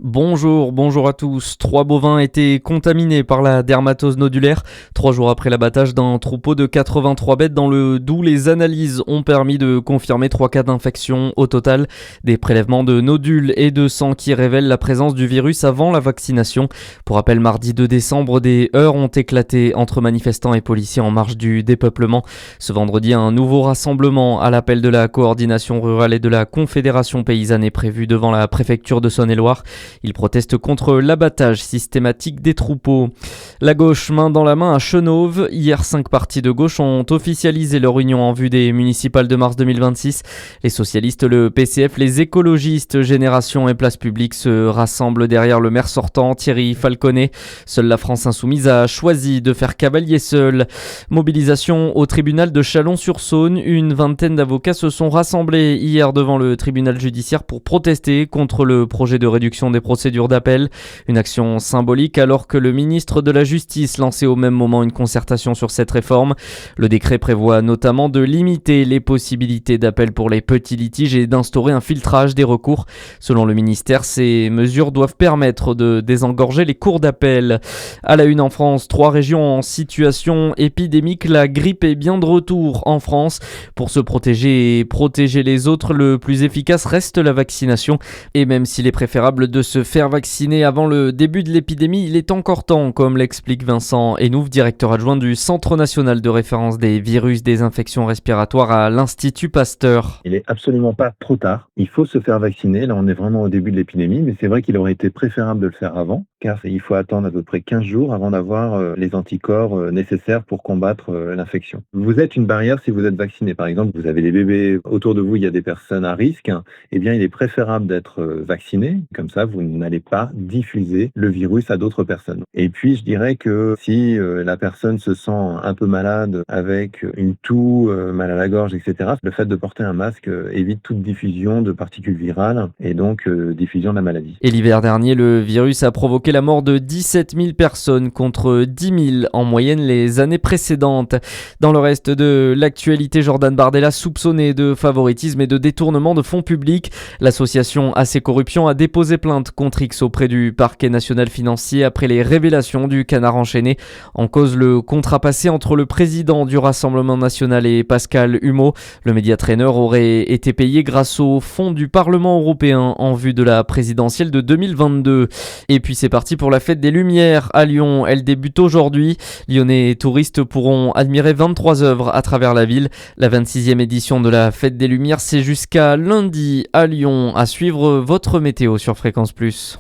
Bonjour à tous. 3 bovins étaient contaminés par la dermatose nodulaire. 3 jours après l'abattage d'un troupeau de 83 bêtes dans le Doubs, les analyses ont permis de confirmer 3 cas d'infection au total. Des prélèvements de nodules et de sang qui révèlent la présence du virus avant la vaccination. Pour rappel, mardi 2 décembre, des heurts ont éclaté entre manifestants et policiers en marge du dépeuplement. Ce vendredi, un nouveau rassemblement à l'appel de la coordination rurale et de la Confédération paysanne est prévu devant la préfecture de Saône-et-Loire. Ils protestent contre l'abattage systématique des troupeaux. La gauche main dans la main à Chenôve. Hier, 5 partis de gauche ont officialisé leur union en vue des municipales de mars 2026. Les socialistes, le PCF, les écologistes, Génération et Place Publique se rassemblent derrière le maire sortant, Thierry Falconet. Seule la France Insoumise a choisi de faire cavalier seul. Mobilisation au tribunal de Chalon-sur-Saône. Une vingtaine d'avocats se sont rassemblés hier devant le tribunal judiciaire pour protester contre le projet de réduction des procédures d'appel. Une action symbolique alors que le ministre de la Justice lançait au même moment une concertation sur cette réforme. Le décret prévoit notamment de limiter les possibilités d'appel pour les petits litiges et d'instaurer un filtrage des recours. Selon le ministère, ces mesures doivent permettre de désengorger les cours d'appel. À la une en France, 3 régions en situation épidémique. La grippe est bien de retour en France. Pour se protéger et protéger les autres, le plus efficace reste la vaccination. Et même s'il est préférable de se faire vacciner avant le début de l'épidémie, il est encore temps, comme l'explique Vincent Hénouf, directeur adjoint du Centre national de référence des virus des infections respiratoires à l'Institut Pasteur. Il n'est absolument pas trop tard. Il faut se faire vacciner. Là, on est vraiment au début de l'épidémie, mais c'est vrai qu'il aurait été préférable de le faire avant, car il faut attendre à peu près 15 jours avant d'avoir les anticorps nécessaires pour combattre l'infection. Vous êtes une barrière si vous êtes vacciné. Par exemple, vous avez des bébés autour de vous, il y a des personnes à risque. Eh bien, il est préférable d'être vacciné. Comme ça, vous n'allez pas diffuser le virus à d'autres personnes. Et puis, je dirais que si la personne se sent un peu malade avec une toux, mal à la gorge, etc., le fait de porter un masque évite toute diffusion de particules virales et donc diffusion de la maladie. Et l'hiver dernier, le virus a provoqué la mort de 17 000 personnes contre 10 000 en moyenne les années précédentes. Dans le reste de l'actualité, Jordan Bardella soupçonné de favoritisme et de détournement de fonds publics. L'association AC Corruption a déposé plainte contre X auprès du parquet national financier après les révélations du canard enchaîné. En cause, le contrat passé entre le président du Rassemblement national et Pascal Humeau. Le média-trainer aurait été payé grâce aux fonds du Parlement européen en vue de la présidentielle de 2022. Et puis c'est parti pour la fête des Lumières à Lyon. Elle débute aujourd'hui. Lyonnais touristes pourront admirer 23 œuvres à travers la ville. La 26e édition de la fête des Lumières, c'est jusqu'à lundi à Lyon. À suivre votre météo sur Fréquence Plus.